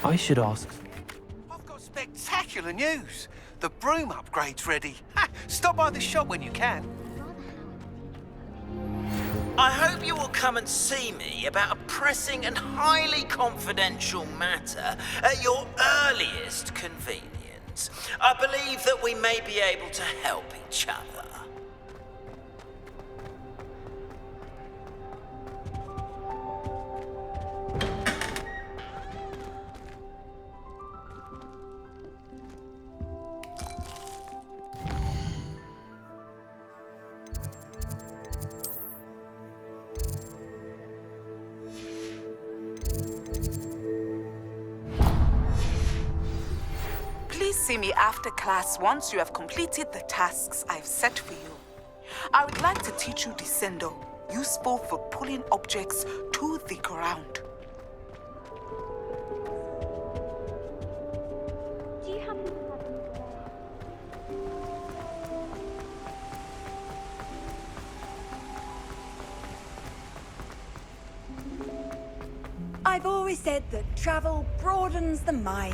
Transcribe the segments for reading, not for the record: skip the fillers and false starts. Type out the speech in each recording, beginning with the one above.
I should ask. I've got spectacular news. The broom upgrade's ready. Ha! Stop by the shop when you can. I hope you will come and see me about a pressing and highly confidential matter at your earliest convenience. I believe that we may be able to help each other. Please see me after class once you have completed the tasks I've set for you. I would like to teach you Descendo, useful for pulling objects to the ground. Do you happen to have I've always said that travel broadens the mind.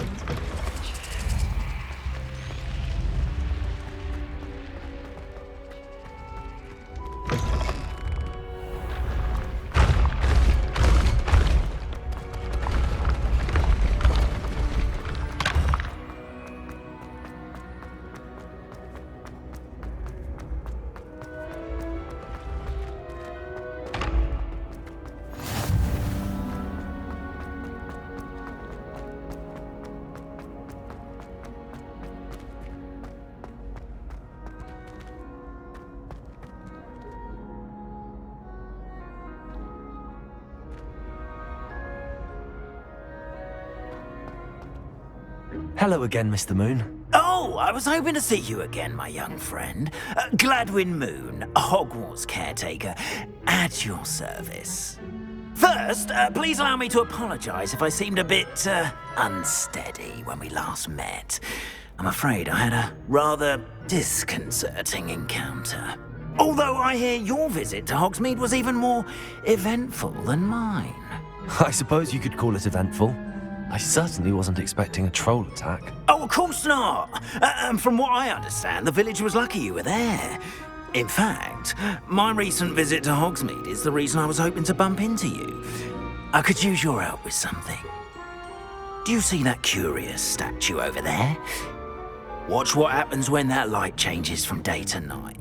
Hello again, Mr. Moon. Oh, I was hoping to see you again, my young friend. Gladwin Moon, Hogwarts caretaker, at your service. First, please allow me to apologize if I seemed a bit, unsteady when we last met. I'm afraid I had a rather disconcerting encounter. Although I hear your visit to Hogsmeade was even more eventful than mine. I suppose you could call it eventful. I certainly wasn't expecting a troll attack. Oh, of course not. And from what I understand, the village was lucky you were there. In fact, my recent visit to Hogsmeade is the reason I was hoping to bump into you. I could use your help with something. Do you see that curious statue over there? Watch what happens when that light changes from day to night.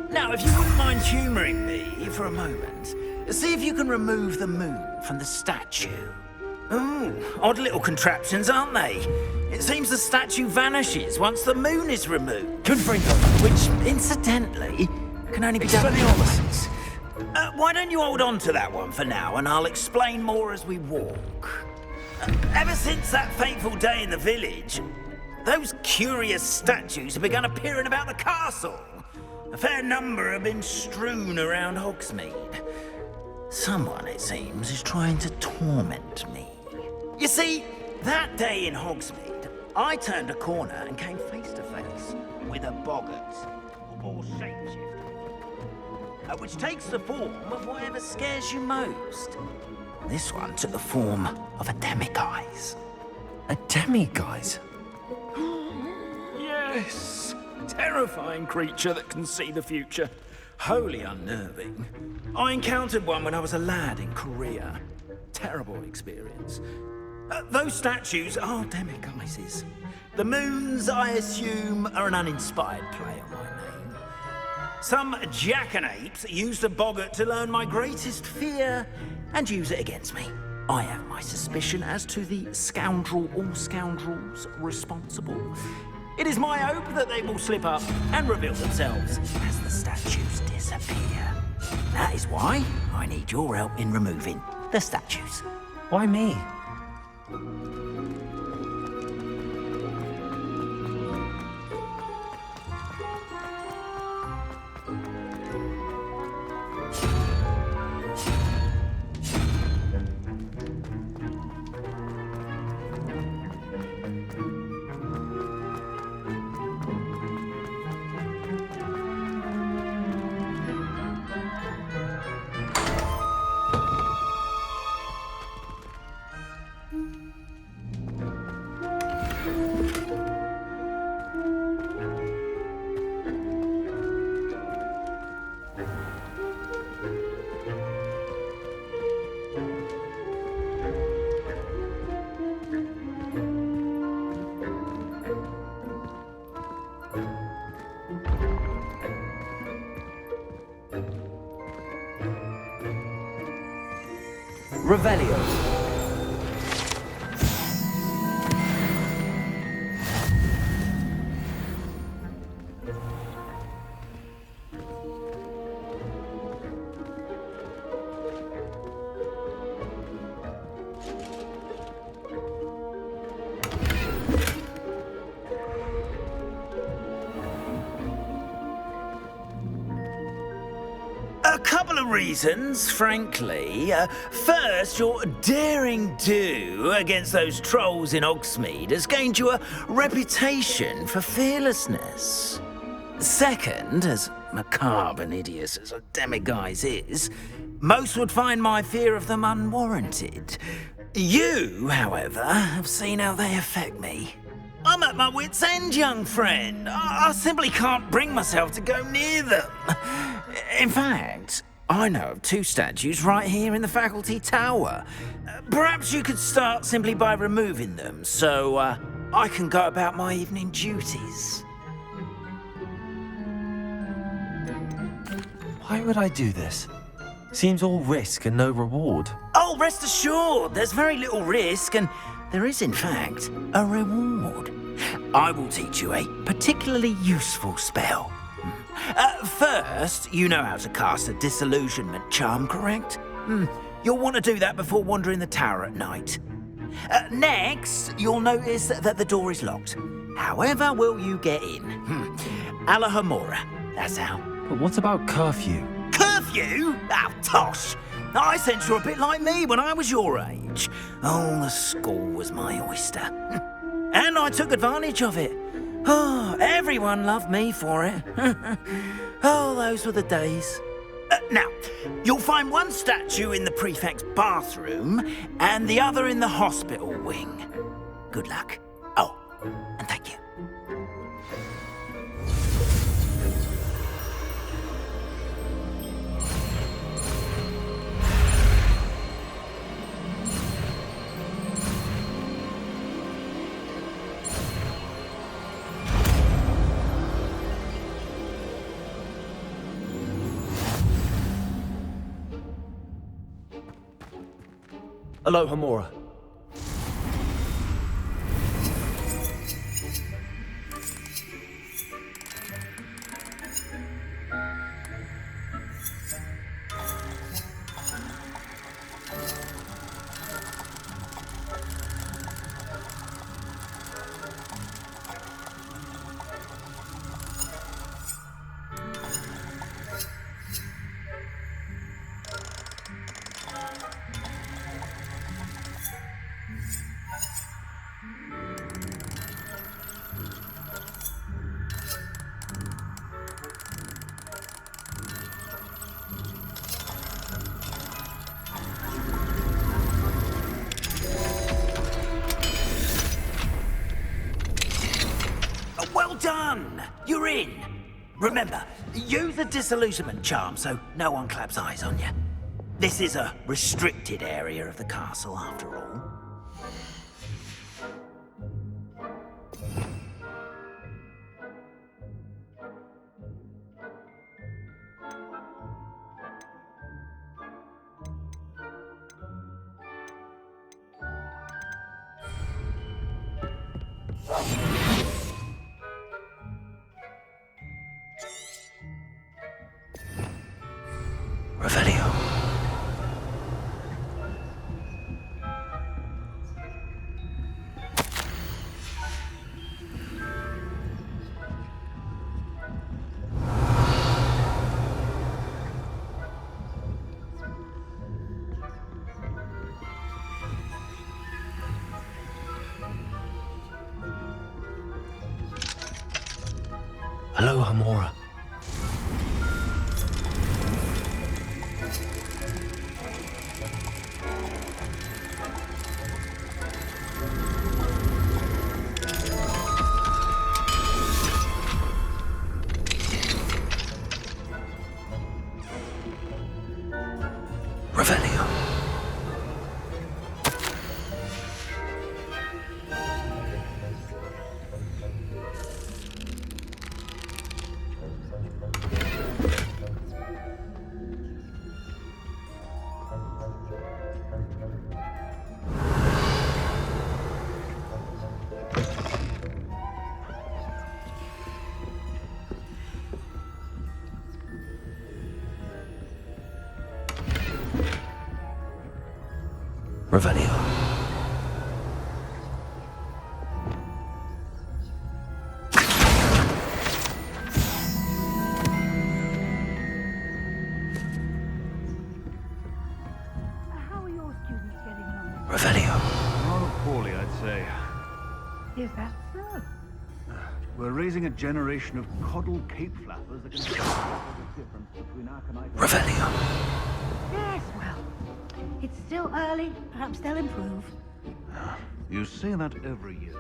Now, if you wouldn't mind humouring me for a moment, see if you can remove the moon from the statue. Oh, odd little contraptions, aren't they? It seems the statue vanishes once the moon is removed. Confringo. Which, incidentally, can only be done... Expelliarmus. Why don't you hold on to that one for now, and I'll explain more as we walk. Ever since that fateful day in the village, those curious statues have begun appearing about the castle. A fair number have been strewn around Hogsmeade. Someone, it seems, is trying to torment me. You see, that day in Hogsmeade, I turned a corner and came face to face with a boggart, or shapeshifter, which takes the form of whatever scares you most. This one took the form of a demiguise. A demiguise? Yes. Terrifying creature that can see the future. Wholly unnerving. I encountered one when I was a lad in Korea. Terrible experience. Those statues are demiguises. The moons, I assume, are an uninspired play on my name. Some jackanapes used a boggart to learn my greatest fear and use it against me. I have my suspicion as to the scoundrel or scoundrels responsible. It is my hope that they will slip up and reveal themselves as the statues disappear. That is why I need your help in removing the statues. Why me? Revelio. A couple of reasons, frankly. First, your daring do against those trolls in Hogsmeade has gained you a reputation for fearlessness. Second, as macabre and hideous as a demiguise is, most would find my fear of them unwarranted. You, however, have seen how they affect me. I'm at my wit's end, young friend. I simply can't bring myself to go near them. In fact, I know of 2 statues right here in the faculty tower. Perhaps you could start simply by removing them, so I can go about my evening duties. Why would I do this? Seems all risk and no reward. Oh, rest assured, there's very little risk, and there is, in fact, a reward. I will teach you a particularly useful spell. First, you know how to cast a disillusionment charm, correct? You'll want to do that before wandering the tower at night. Next, you'll notice that the door is locked. However will you get in? Alahomora, that's how. But what about curfew? Curfew? Oh, tosh! I sense you're a bit like me when I was your age. Oh, the school was my oyster. And I took advantage of it. Oh, everyone loved me for it. Oh, those were the days. Now, you'll find one statue in the prefect's bathroom and the other in the hospital wing. Good luck. Oh, and thank you. Alohomora. Well done! You're in. Remember, use the disillusionment charm so no one claps eyes on you. This is a restricted area of the castle, after all. Revelio. Alohomora. Revelio. Revelio. How are your students getting along? Revelio. Rather poorly, I'd say. Is that so? We're raising a generation of coddled cape flappers that can tell the difference between Aconite and... Revelio. Yes, well, it's still early. Perhaps they'll improve. You say that every year.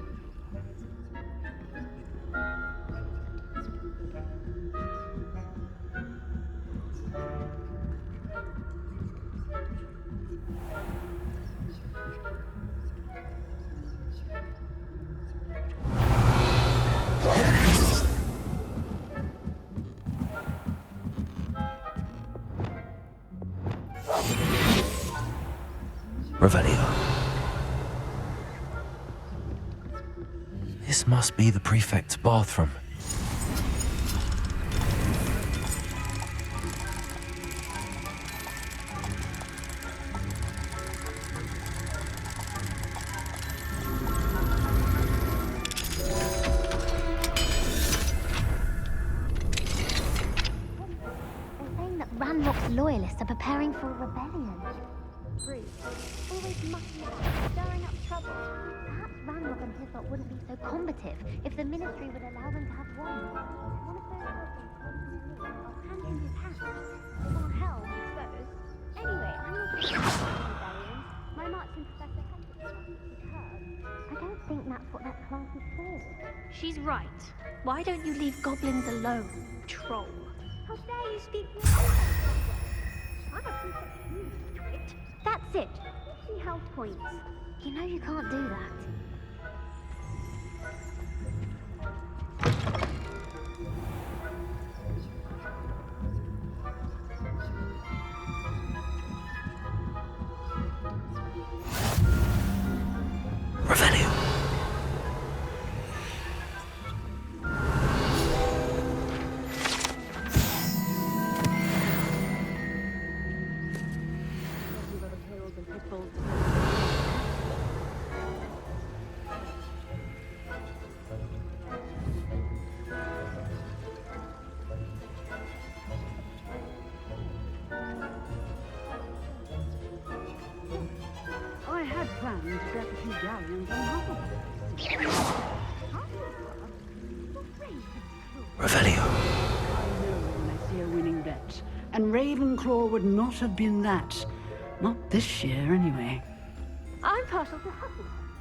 Revelio. This must be the prefect's bathroom. They're saying that Ranrock's loyalists are preparing for a rebellion. Rude. Always mucking about, stirring up trouble. Perhaps Ranrock and his lot wouldn't be so combative if the Ministry would allow them to have one. One of those goblins I'll hand in his hand. Or hell, I suppose. Anyway, I'm not sure rebellion. My Marching Professor Hesse's class is superb. I don't think that's what that class is for. She's right. Why don't you leave goblins alone, troll? How dare you speak for yourself? I'm a prefect you, twit. That's it. See house points. You know you can't do that. Revelio. I had planned to get a few galleons on Hogwarts. Revelio. I know when I see a winning bet. And Ravenclaw would not have been that. Not this year, anyway. I'm partial to Hufflepuff.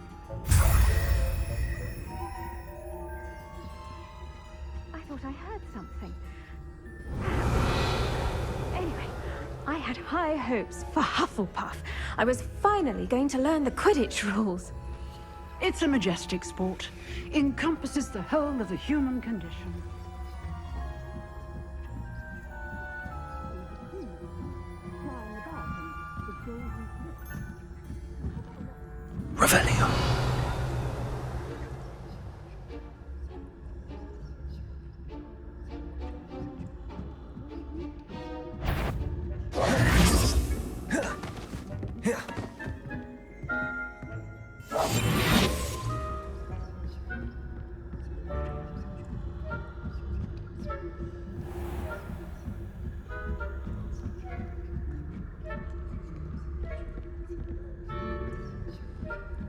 I thought I heard something. Anyway, I had high hopes for Hufflepuff. I was finally going to learn the Quidditch rules. It's a majestic sport. Encompasses the whole of the human condition. Revelio.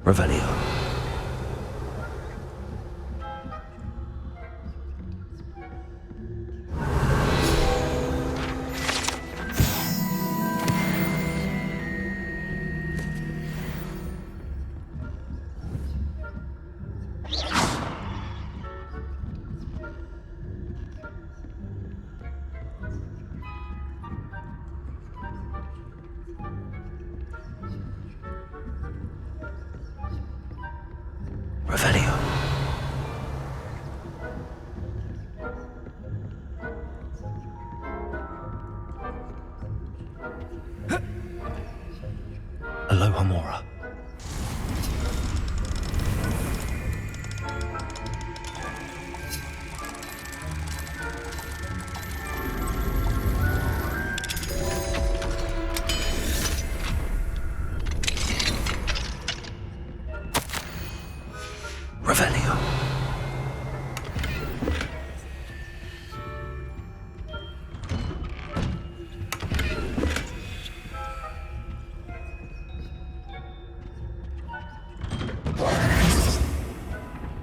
Revelio. Revelio. Aloha Mora.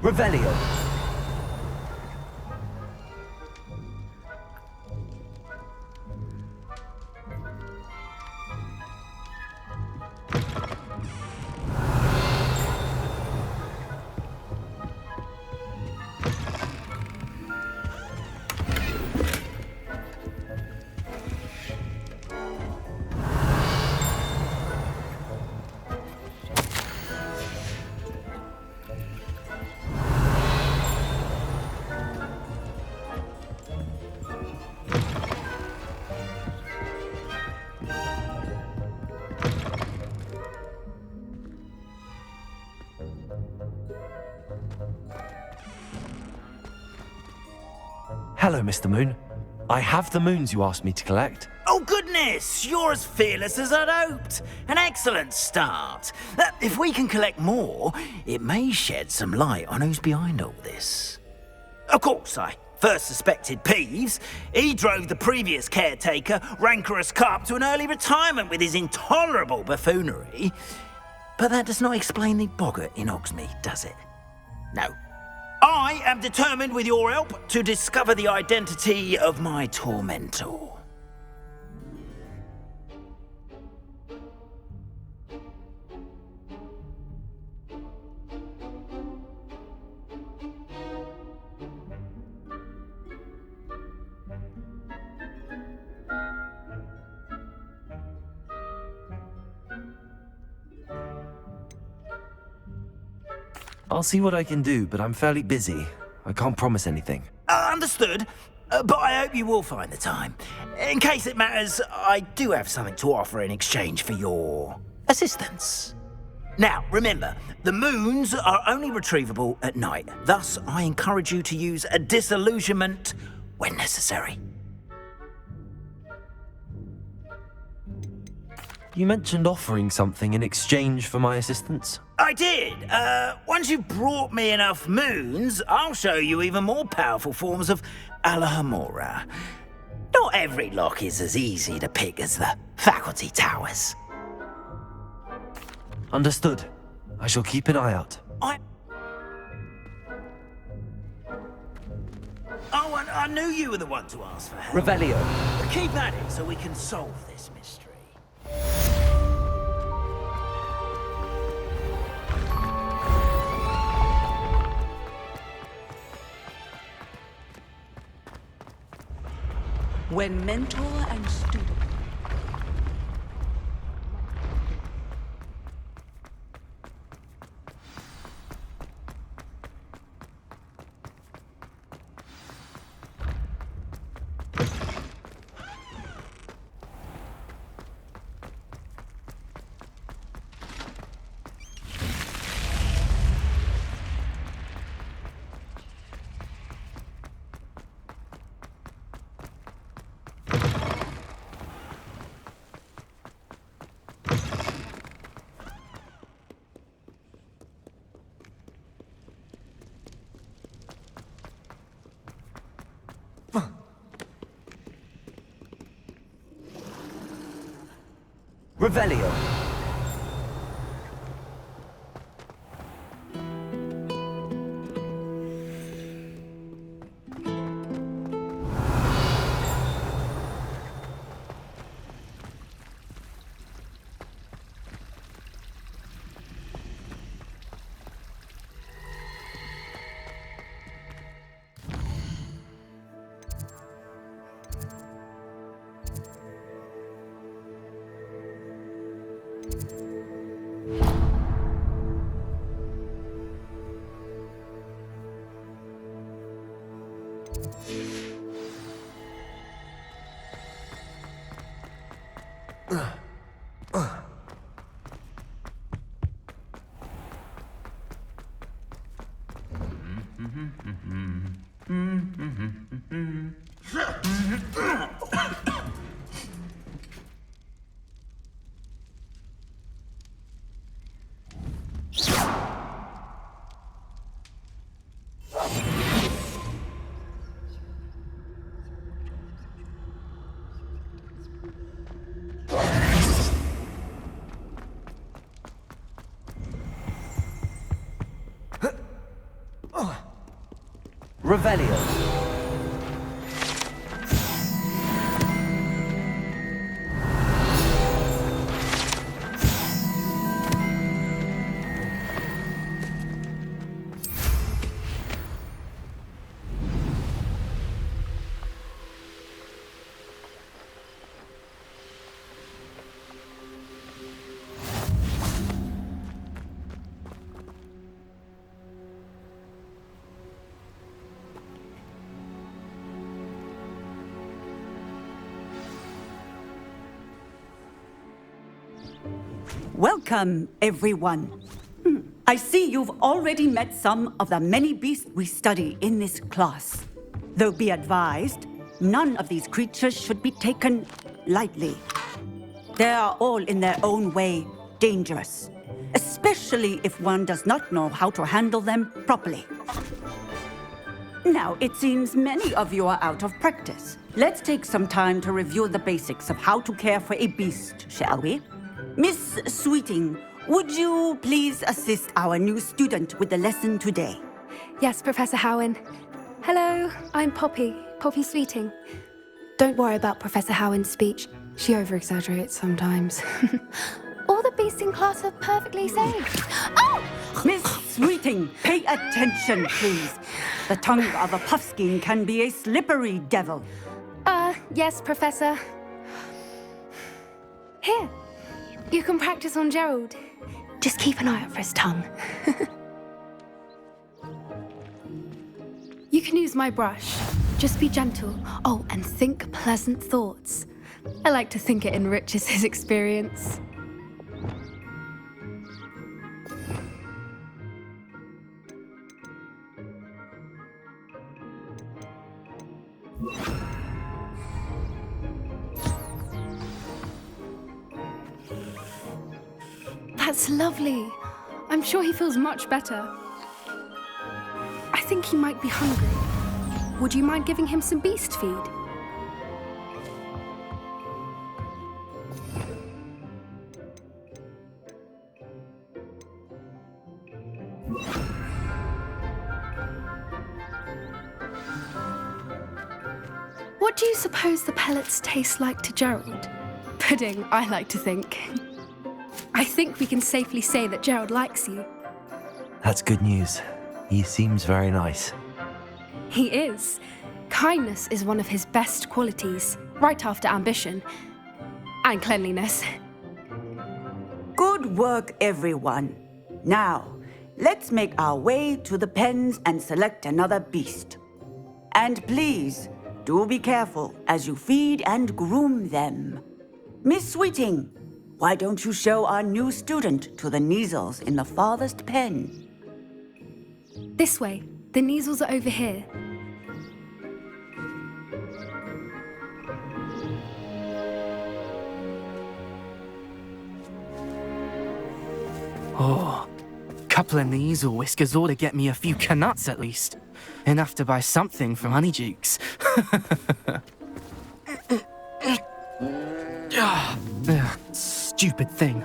Revelio. Hello, Mr. Moon. I have the moons you asked me to collect. Oh, goodness! You're as fearless as I'd hoped. An excellent start. If we can collect more, it may shed some light on who's behind all this. Of course, I first suspected Peeves. He drove the previous caretaker, Rancorous Carp, to an early retirement with his intolerable buffoonery. But that does not explain the boggart in Hogsmeade, does it? No. I am determined, with your help, to discover the identity of my tormentor. I'll see what I can do, but I'm fairly busy. I can't promise anything. Understood. But I hope you will find the time. In case it matters, I do have something to offer in exchange for your assistance. Now, remember, the moons are only retrievable at night. Thus, I encourage you to use a disillusionment when necessary. You mentioned offering something in exchange for my assistance? I did. Once you've brought me enough moons, I'll show you even more powerful forms of Alahamora. Not every lock is as easy to pick as the faculty towers. Understood. I shall keep an eye out. I knew you were the one to ask for help. Revelio. Keep at it so we can solve this mystery. When mentor and student. Revelio. Revelio. Welcome, everyone. I see you've already met some of the many beasts we study in this class. Though be advised, none of these creatures should be taken lightly. They are all in their own way dangerous, especially if one does not know how to handle them properly. Now, it seems many of you are out of practice. Let's take some time to review the basics of how to care for a beast, shall we? Miss Sweeting, would you please assist our new student with the lesson today? Yes, Professor Howen. Hello, I'm Poppy Sweeting. Don't worry about Professor Howen's speech. She over-exaggerates sometimes. All the beasts in class are perfectly safe. Oh! Miss Sweeting, pay attention, please. The tongue of a puffskein can be a slippery devil. Yes, Professor. Here, you can practice on Gerald. Just keep an eye out for his tongue. You can use my brush. Just be gentle. Oh, and think pleasant thoughts. I like to think it enriches his experience. That's lovely. I'm sure he feels much better. I think he might be hungry. Would you mind giving him some beast feed? What do you suppose the pellets taste like to Gerald? Pudding, I like to think. I think we can safely say that Gerald likes you. That's good news. He seems very nice. He is. Kindness is one of his best qualities, right after ambition. And cleanliness. Good work, everyone. Now, let's make our way to the pens and select another beast. And please, do be careful as you feed and groom them. Miss Sweeting, why don't you show our new student to the Neasels in the farthest pen? This way. The Neasels are over here. Oh, couple of Neasel whiskers ought to get me a few canuts at least. Enough to buy something from Honeydukes. Stupid thing.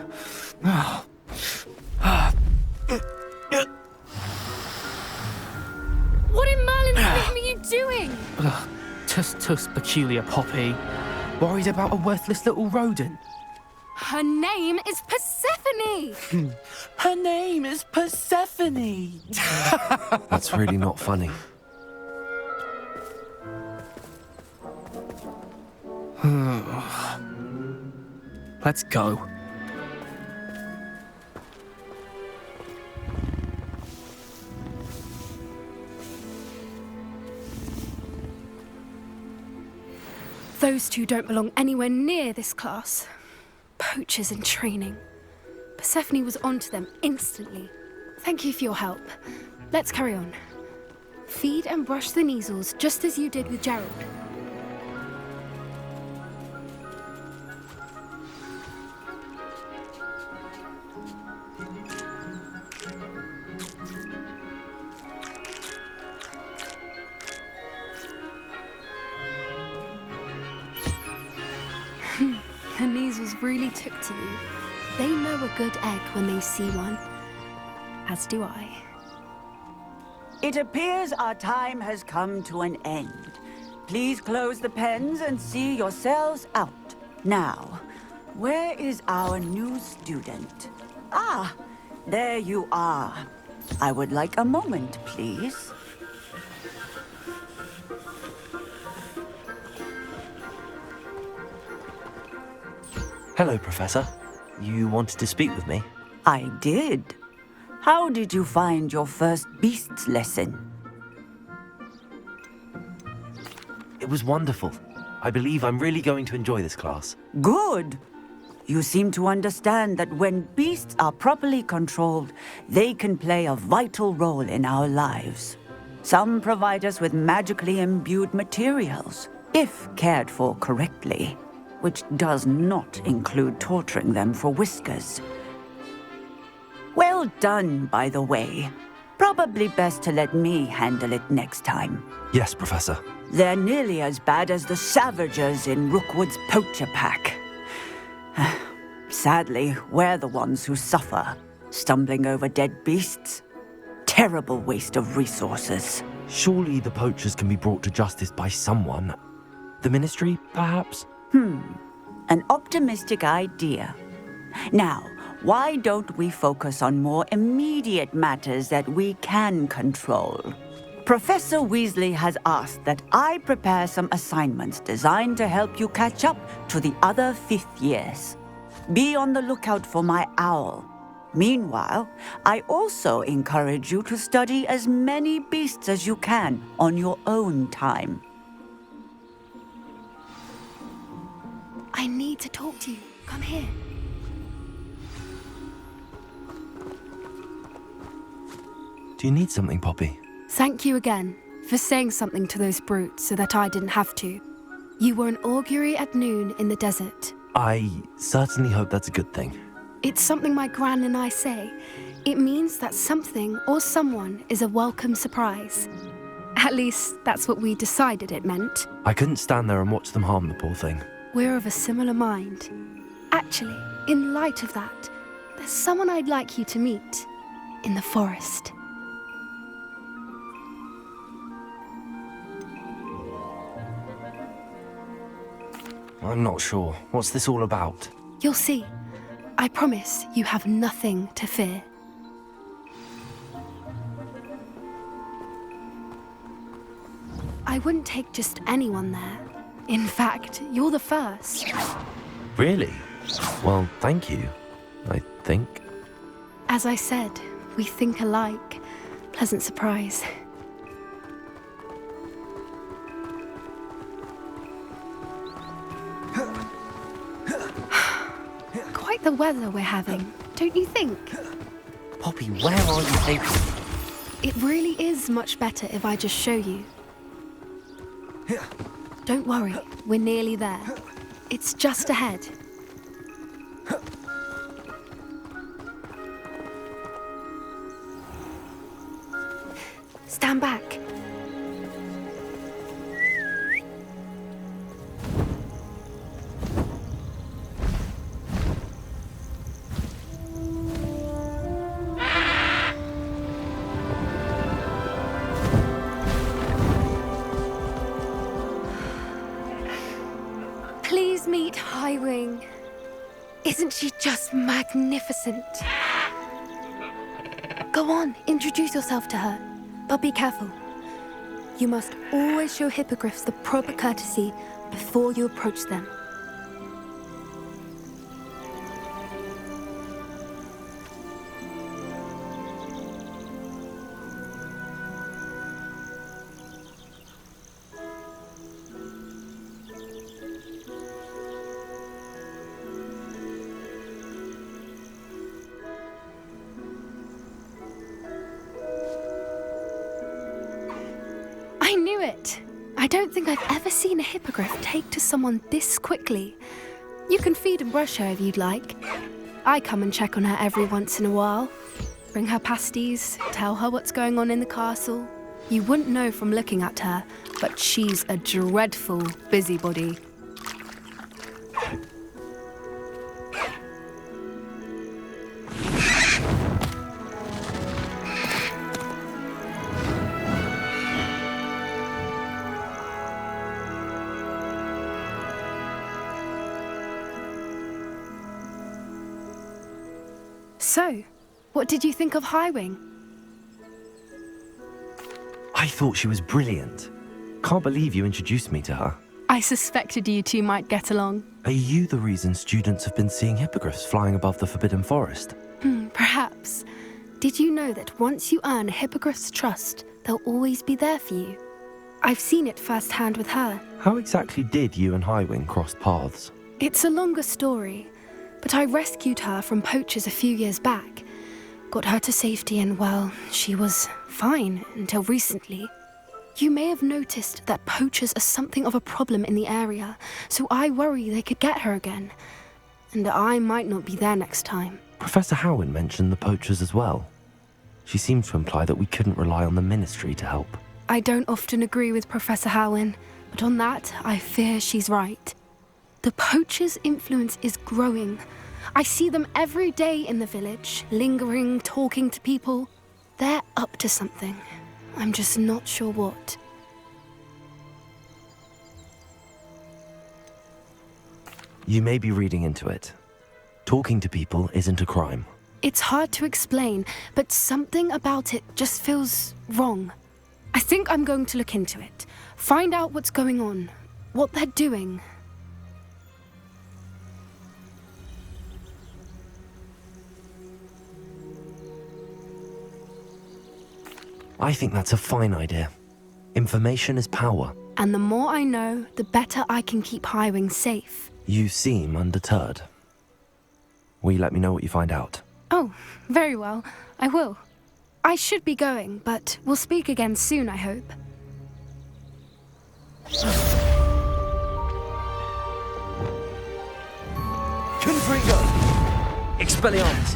What in Merlin's name are you doing? Tuss peculiar Poppy. Worried about a worthless little rodent. Her name is Persephone! Her name is Persephone! That's really not funny. Let's go. Those two don't belong anywhere near this class. Poachers in training. Persephone was onto them instantly. Thank you for your help. Let's carry on. Feed and brush the Neasels just as you did with Gerald. The Neasels really took to you. They know a good egg when they see one. As do I. It appears our time has come to an end. Please close the pens and see yourselves out. Now, where is our new student? Ah, there you are. I would like a moment, please. Hello, Professor. You wanted to speak with me? I did. How did you find your first beasts lesson? It was wonderful. I believe I'm really going to enjoy this class. Good. You seem to understand that when beasts are properly controlled, they can play a vital role in our lives. Some provide us with magically imbued materials, if cared for correctly, which does not include torturing them for whiskers. Well done, by the way. Probably best to let me handle it next time. Yes, Professor. They're nearly as bad as the Savagers in Rookwood's poacher pack. Sadly, we're the ones who suffer, stumbling over dead beasts. Terrible waste of resources. Surely the poachers can be brought to justice by someone. The Ministry, perhaps? An optimistic idea. Now, why don't we focus on more immediate matters that we can control? Professor Weasley has asked that I prepare some assignments designed to help you catch up to the other 5th years. Be on the lookout for my owl. Meanwhile, I also encourage you to study as many beasts as you can on your own time. I need to talk to you. Come here. Do you need something, Poppy? Thank you again for saying something to those brutes so that I didn't have to. You were an augury at noon in the desert. I certainly hope that's a good thing. It's something my gran and I say. It means that something or someone is a welcome surprise. At least, that's what we decided it meant. I couldn't stand there and watch them harm the poor thing. We're of a similar mind. Actually, in light of that, there's someone I'd like you to meet in the forest. I'm not sure. What's this all about? You'll see. I promise you have nothing to fear. I wouldn't take just anyone there. In fact, you're the first. Really? Well, thank you, I think. As I said, we think alike. Pleasant surprise. Quite the weather we're having, don't you think? Poppy, where are you taking me? It really is much better if I just show you. Don't worry, we're nearly there. It's just ahead. Stand back. Please meet Highwing. Isn't she just magnificent? Go on, introduce yourself to her. But be careful. You must always show hippogriffs the proper courtesy before you approach them. I knew it! I don't think I've ever seen a hippogriff take to someone this quickly. You can feed and brush her if you'd like. I come and check on her every once in a while. Bring her pasties, tell her what's going on in the castle. You wouldn't know from looking at her, but she's a dreadful busybody. So, what did you think of Highwing? I thought she was brilliant. Can't believe you introduced me to her. I suspected you two might get along. Are you the reason students have been seeing hippogriffs flying above the Forbidden Forest? Perhaps. Did you know that once you earn a hippogriff's trust, they'll always be there for you? I've seen it firsthand with her. How exactly did you and Highwing cross paths? It's a longer story, but I rescued her from poachers a few years back. Got her to safety and, well, she was fine until recently. You may have noticed that poachers are something of a problem in the area, so I worry they could get her again. And I might not be there next time. Professor Howin mentioned the poachers as well. She seemed to imply that we couldn't rely on the Ministry to help. I don't often agree with Professor Howin, but on that, I fear she's right. The poachers' influence is growing. I see them every day in the village, lingering, talking to people. They're up to something. I'm just not sure what. You may be reading into it. Talking to people isn't a crime. It's hard to explain, but something about it just feels wrong. I think I'm going to look into it, find out what's going on, what they're doing. I think that's a fine idea. Information is power. And the more I know, the better I can keep Highwing safe. You seem undeterred. Will you let me know what you find out? Oh, very well. I will. I should be going, but we'll speak again soon, I hope. Confringo! Expelliarmus!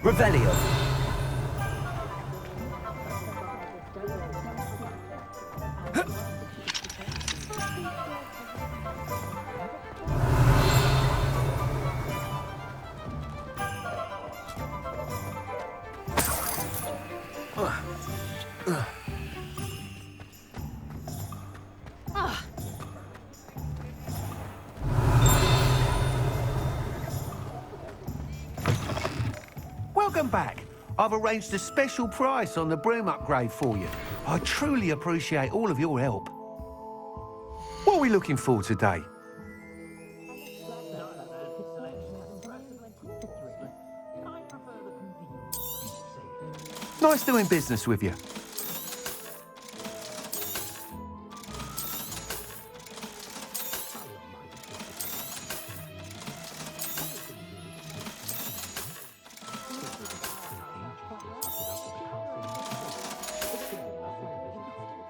Revelio. Welcome back. I've arranged a special price on the broom upgrade for you. I truly appreciate all of your help. What are we looking for today? Nice doing business with you.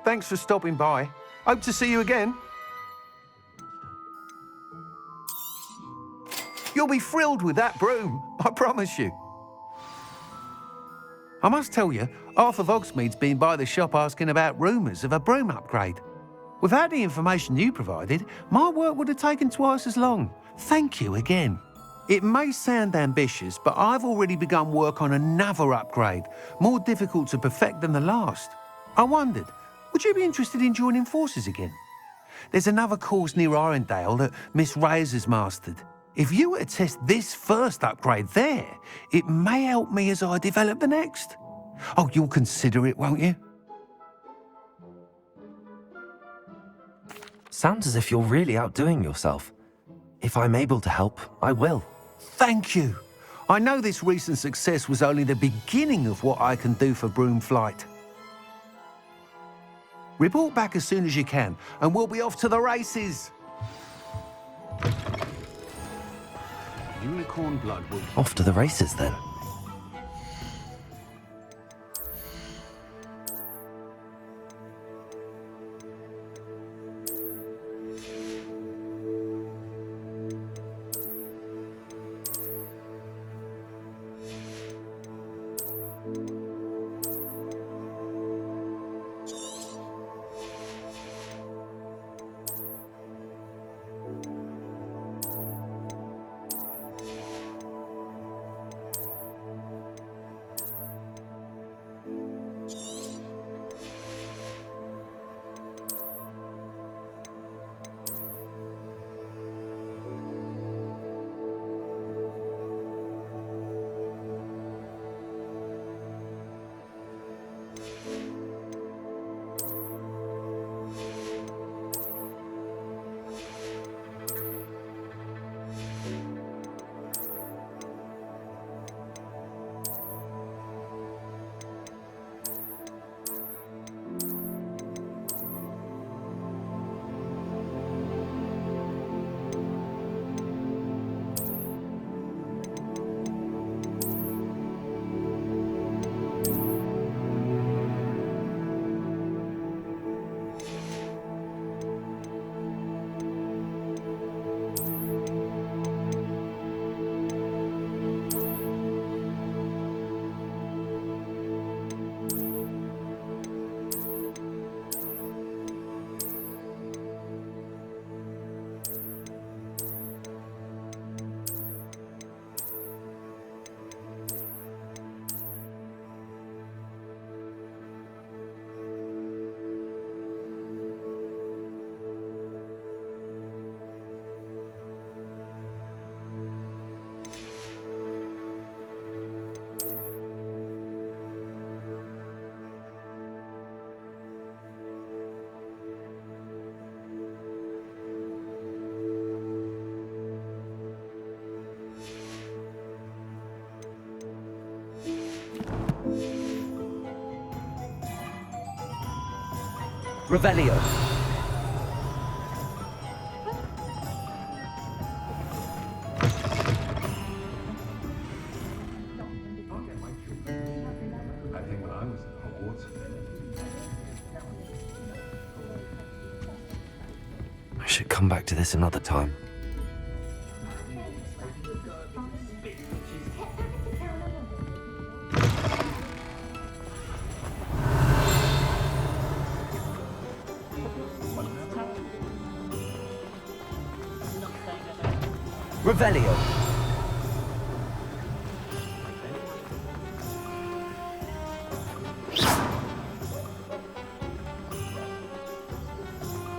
Thanks for stopping by. Hope to see you again. You'll be thrilled with that broom, I promise you. I must tell you, half of Hogsmeade's been by the shop asking about rumours of a broom upgrade. Without the information you provided, my work would have taken twice as long. Thank you again. It may sound ambitious, but I've already begun work on another upgrade, more difficult to perfect than the last. I wondered, would you be interested in joining forces again? There's another course near Irondale that Miss Reyes has mastered. If you were to test this first upgrade there, it may help me as I develop the next. Oh, you'll consider it, won't you? Sounds as if you're really outdoing yourself. If I'm able to help, I will. Thank you. I know this recent success was only the beginning of what I can do for Broomflight. Report back as soon as you can, and we'll be off to the races. Unicorn blood will... Off to the races, then. Revelio. I think when I was at Hogwarts... I should come back to this another time. Revelio.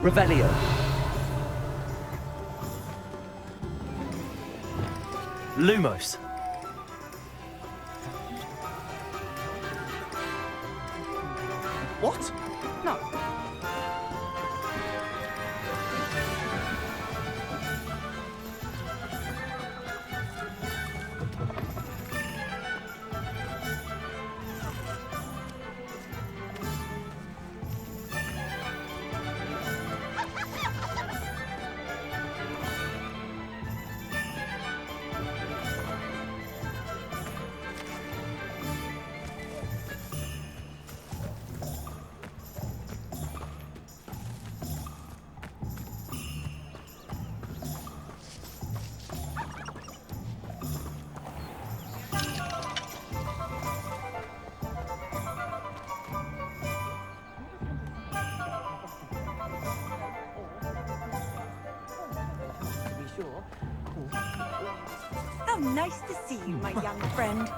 Revelio. Lumos. What? No. How nice to see you, my young friend.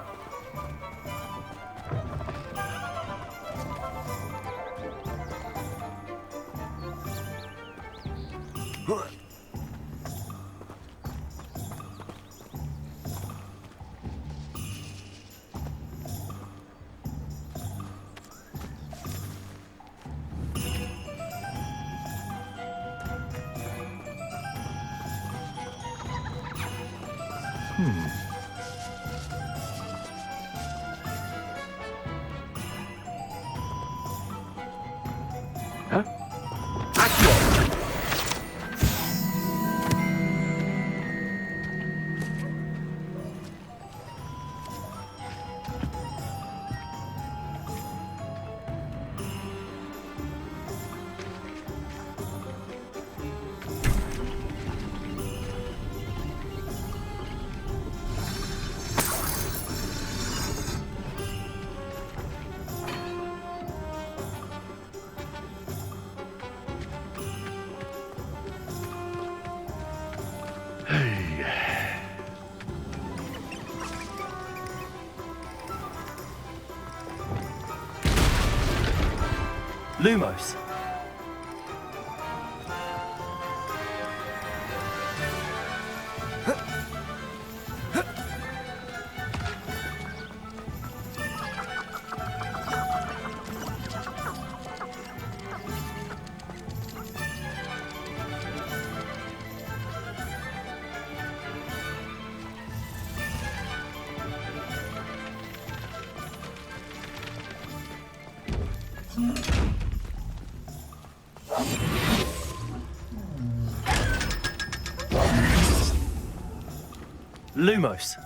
Lumos. Lumos.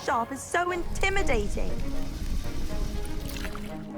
sharp is so intimidating.